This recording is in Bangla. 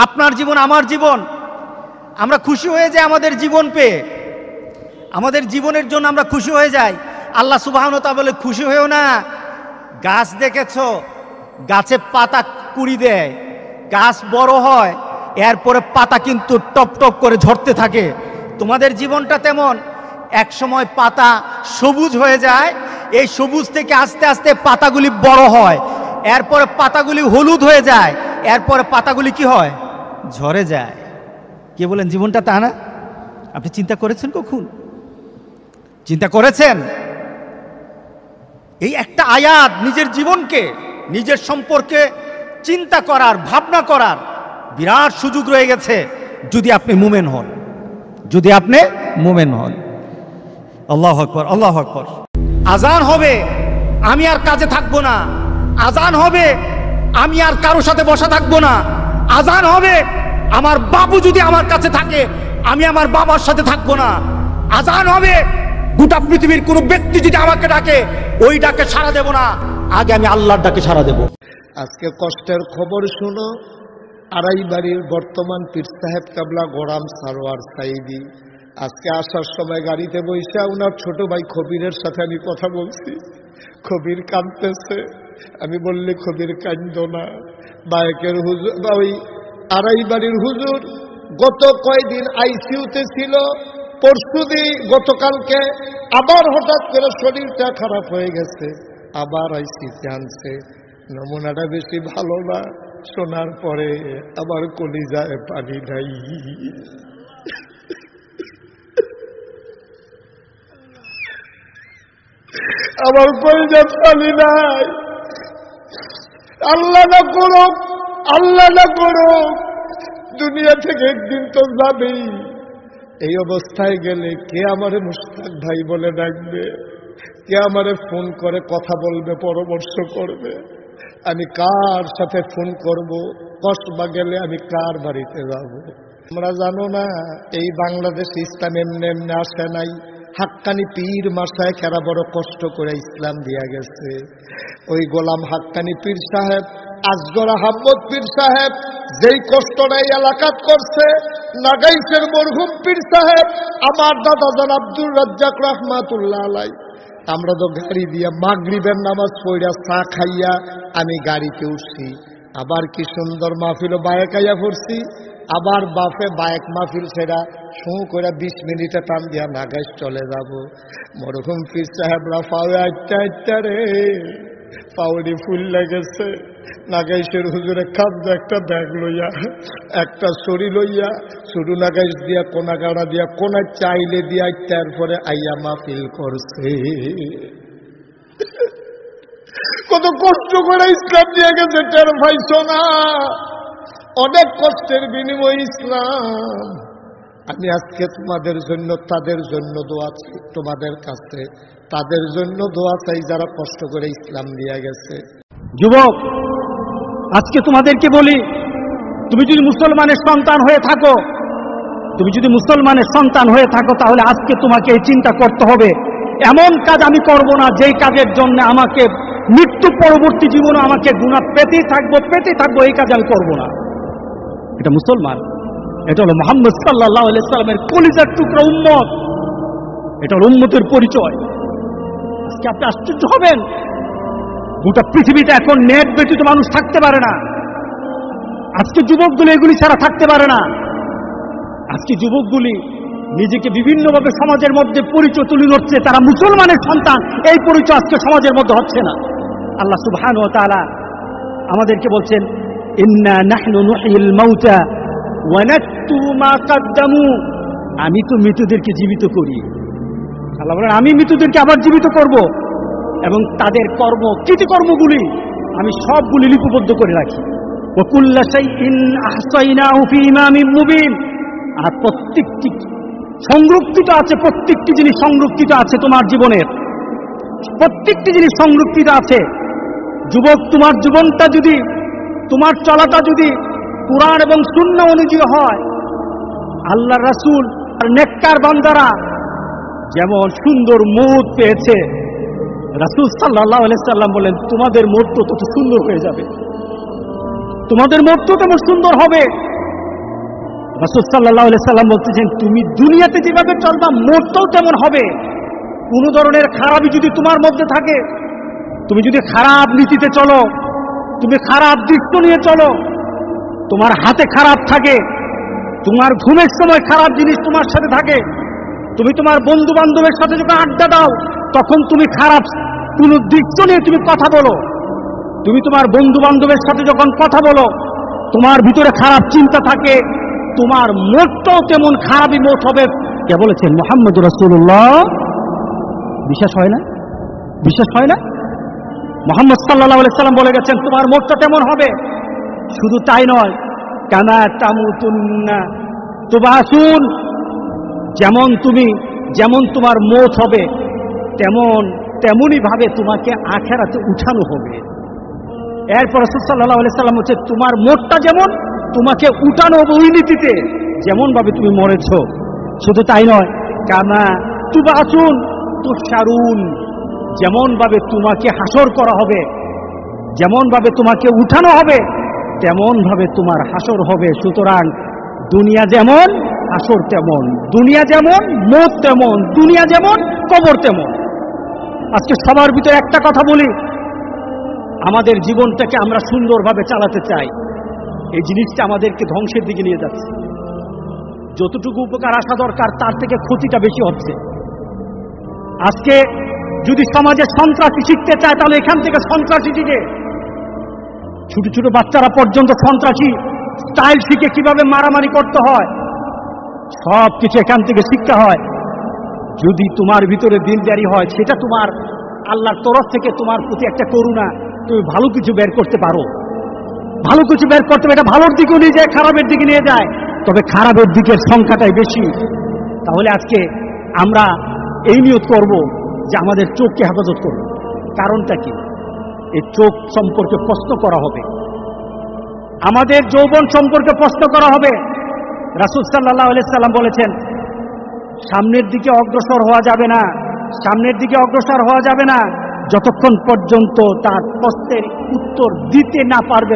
আপনার জীবন, আমার জীবন। আমরা খুশি হয়ে যাই আমাদের জীবন পেয়ে, আমাদের জীবনের জন্য আমরা খুশি হয়ে যাই। আল্লাহ সুবহানাহু ওয়া তাআলা বলে, খুশি হয়েও না। গাছ দেখেছো, গাছে পাতা কুড়ি দেয়, গাছ বড় হয়, এরপরে পাতা কিন্তু টপ টপ করে ঝরতে থাকে। তোমাদের জীবনটা তেমন, এক সময় পাতা সবুজ হয়ে যায়, এই সবুজ থেকে আস্তে আস্তে পাতাগুলি বড় হয়, এরপরে পাতাগুলি হলুদ হয়ে যায়, এরপরে পাতাগুলি কি হয়, ঝরে যায়। কে বলেন জীবনটা তা না? আপনি চিন্তা করেছেন কখন? চিন্তা করেছেন? এই একটা আয়াত নিজের জীবনকে, নিজের সম্পর্কে চিন্তা করার, ভাবনা করার বিরাট সুযোগ রয়ে গেছে যদি আপনি মুমিন হন, যদি আপনি মুমিন হন। আল্লাহু আকবার, আল্লাহু আকবার। আজান হবে, আমি আর কাজে থাকবো না। আজান হবে, আমি আর কারোর সাথে বসা থাকবো না। আজান হবে, আমার বাবু যদি আমার কাছে থাকে, আমি আমার বাবার সাথে থাকবো না। আজান হবে, গোটা পৃথিবীর কোনো ব্যক্তি যদি আমাকে ডাকে, ওই ডাকে সাড়া দেব না, আগে আমি আল্লাহর ডাকে সাড়া দেব। আজকে কষ্টের খবর শুনো। আড়াইবাড়ির বর্তমান পীর সাহেব কাবলা গোরাম সারোয়ার সাইদি আজকে আসার সময় গাড়িতে বসে ওনার ছোট ভাই খবিরের সাথে আমি কথা বলছি। খবির কাঁদতেছে। আমি বললি, খবির কাঁদো না, বায়কের হুজুর বা ওই আড়াইবাড়ির হুজুর গত কয়দিন আইসিইউতে ছিল, পরশুদিন গতকালকে আবার হঠাৎ করে শরীরটা খারাপ হয়ে গেছে, আবার আইসিইউতে আনছে। নমুনাটা বেশি ভালো না। শোনার পরে আবার কলিজায় পানি নাই। আমার কলিজায় পানি নাই। আল্লাহ না করুক, আল্লাহ না করুক, দুনিয়া থেকে একদিন তো যাবেই। এই অবস্থায় গেলে কে আমারে মুশতাক ভাই বলে ডাকবে? কে আমারে ফোন করে কথা বলবে, পরামর্শ করবে? আমি কার সাথে ফোন করব? কসবা গেলে আমি কার বাড়িতে যাব? তোমরা জানো না, এই বাংলাদেশ ইসলাম এমনি এমনি আসে নাই। হাক্কানি পীর মাসায় খেরা বড় কষ্ট করে ইসলাম দিয়া গেছে। ওই গোলাম হাক্কানি পীর সাহেব, আসগর আহমদ পীর সাহেব যেই কষ্টটা এই এলাকাত করছে, নাগাইশের মরহুম পীর সাহেব আমার দাদাজান আব্দুর রাজ্জাক রহমাতুল্লাহ আলাই, আমরা তো গাড়ি দিয়া মাগরিবের নামাজ পড়া চা খাইয়া আমি গাড়িতে উঠছি। আবার কি সুন্দর মাহফিল বায়েক আইয়া পড়ছি। আবার বাফে বায়েক মাহফিল সেরা শু করে 20 মিনিটে টান দিয়া নাগাইশ চলে যাব। মরহুম পীর সাহেবরা পাওয়া আটটা রে, পাউডি ফুল লেগেছে। নাগাইশের হুজুরে কাঁদবে একটা ব্যাগ লইয়া, একটা ছড়ি লইয়া, শুরু নাগাইশ দিয়া কোনা গাড়া দিয়া কোনা চাইলে দিয়া তারপরে আইয়া মাহফিল করছে। কত কষ্ট করে ইসলাম দিয়ে গেছে, টের পাইছ না? অনেক কষ্টের বিনিময় ইসলাম। আমি আজকে তোমাদের জন্য, তাদের জন্য দোয়া চাই, তোমাদের কাছে তাদের জন্য দোয়া চাই যারা কষ্ট করে ইসলাম দিয়ে গেছে। যুবক, আজকে তোমাদেরকে বলি, তুমি যদি মুসলমানের সন্তান হয়ে থাকো, তুমি যদি মুসলমানের সন্তান হয়ে থাকো, তাহলে আজকে তোমাকে এই চিন্তা করতে হবে, এমন কাজ আমি করব না যেই কাজের জন্য আমাকে মৃত্যু পরবর্তী জীবনে আমাকে গুনাহ পেতেই থাকবো, এই কাজ আমি করব না। এটা মুসলমান, এটা হলো মুহাম্মদ সাল্লাল্লাহু আলাইহি সাল্লামের কলিজার টুকরা উম্মত, এটা হলো উম্মতের পরিচয়। আজকে আপনি আশ্চর্য হবেন, গোটা পৃথিবীতে এখন নেট ব্যতীত মানুষ থাকতে পারে না। আজকে যুবকগুলি এগুলি ছাড়া থাকতে পারে না। আজকে যুবকগুলি নিজেকে বিভিন্নভাবে সমাজের মধ্যে পরিচয় তুলে ধরছে, তারা মুসলমানের সন্তান, এই পরিচয় আজকে সমাজের মধ্যে হচ্ছে না। আল্লাহ সুবহানাহু ওয়া তাআলা আমাদেরকে বলছেন, ইন্না নাহনু নুহয়িল মাউতা ওয়া নাকতুবু মা কদ্দামু, আমি তো মৃতদেরকে জীবিত করি। আল্লাহ বলেন, আমি মৃতদেরকে আবার জীবিত করব এবং তাদের কর্ম, কৃতকর্মগুলি আমি সবগুলি লিপিবদ্ধ করে রাখি। ওয়া কুল্লা শাইইন আহসাইনাহু ফি ইমামিন মুবিন, আর প্রত্যেকটি সংরক্ষিত আছে, প্রত্যেকটি জিনিস সংরক্ষিত আছে তোমার জীবনের, প্রত্যেকটি জিনিস সংরক্ষিত আছে। যুবক, তোমার জীবনটা যদি, তোমার চলাটা যদি কুরআন এবং সুন্নাহ অনুযায়ী হয়, আল্লাহর রাসূল আর নেককার বান্দারা যেমন সুন্দর মওত পেয়েছে, রাসূল সাল্লাল্লাহু আলাইহি সাল্লাম বলেন, তোমাদের মওত তত সুন্দর হয়ে যাবে, তোমাদের মওত তেমন সুন্দর হবে রাসূল সাল্লাল্লাহু আলাইহি সাল্লাম বলতেছেন, তুমি দুনিয়াতে যেভাবে চলবা মরতেও তেমন হবে। কোন ধরনের খারাপই যদি তোমার মধ্যে থাকে, তুমি যদি খারাপ নীতিতে চলো, তুমি খারাপ দৃশ্য নিয়ে চলো, তোমার হাতে খারাপ থাকে, তোমার ঘুমের সময় খারাপ জিনিস তোমার সাথে থাকে, তুমি তোমার বন্ধু বান্ধবের সাথে যখন আড্ডা দাও তখন তুমি খারাপ কোন দৃশ্য নিয়ে তুমি কথা বলো, তুমি তোমার বন্ধু বান্ধবের সাথে যখন কথা বলো তোমার ভিতরে খারাপ চিন্তা থাকে, তোমার মোটটাও তেমন খারাপই মোট হবে। কে বলেছেন? মুহাম্মদুর রাসূলুল্লাহ। বিশ্বাস হয় না? বিশ্বাস হয় না? মুহাম্মদ সাল্লাল্লাহু আলাইহি সাল্লাম বলে গেছেন তোমার মোটটা তেমন হবে। শুধু তাই নয়, কামা তামুতুন্না তুবাসুন, যেমন তোমার মৌত হবে তেমনই ভাবে তোমাকে আখিরাতে উঠানো হবে। এরপর রাসূল সাল্লাল্লাহু আলাইহি সাল্লাম হচ্ছে তোমার মোটটা যেমন তোমাকে উঠানো হবে ওই নীতিতে, যেমন ভাবে তুমি মরেছ। শুধু তাই নয়, কামা তুবাসুন তুশারুন, যেমন ভাবে তোমাকে হাসর করা হবে, যেমন ভাবে তোমাকে উঠানো হবে তেমন ভাবে তোমার হাসর হবে। সুতরাং দুনিয়া যেমন হাসর তেমন, দুনিয়া যেমন মৌত তেমন, দুনিয়া যেমন কবর তেমন। আজকে সবার ভিতরে একটা কথা বলি, আমাদের জীবনটাকে আমরা সুন্দরভাবে চালাতে চাই, এই জিনিসটা আমাদেরকে ধ্বংসের দিকে নিয়ে যাচ্ছে। যতটুকু উপকার আসা দরকার তার থেকে ক্ষতিটা বেশি হচ্ছে। আজকে যদি সমাজে সন্ত্রাসী শিখতে চায় তাহলে এখান থেকে সন্ত্রাসী শিখে, ছোট ছোট বাচ্চারা পর্যন্ত সন্ত্রাসী স্টাইল শিখে কিভাবে মারামারি করতে হয়, সব কিছু এখান থেকে শিখতে হয়। যদি তোমার ভিতরে দিলদারি হয়, সেটা তোমার আল্লাহর তরফ থেকে তোমার প্রতি একটা করুণা, তুমি ভালো কিছু বের করতে পারো। ভালো কিছু বের করতে হবে, এটা ভালোর দিকেও নিয়ে যায়, খারাপের দিকে নিয়ে যায়, তবে খারাপের দিকের সংখ্যাটাই বেশি। তাহলে আজকে আমরা এই নিয়ত করব যে আমাদের চোখকে হেফাজত করব। কারণটা কি? এই চোখ সম্পর্কে প্রশ্ন করা হবে, আমাদের যৌবন সম্পর্কে প্রশ্ন করা হবে। রাসূল সাল্লাল্লাহু আলাইহি সাল্লাম বলেছেন, সামনের দিকে অগ্রসর হওয়া যাবে না, সামনের দিকে অগ্রসর হওয়া যাবে না যতক্ষণ পর্যন্ত তার প্রশ্নের উত্তর দিতে না পারবে।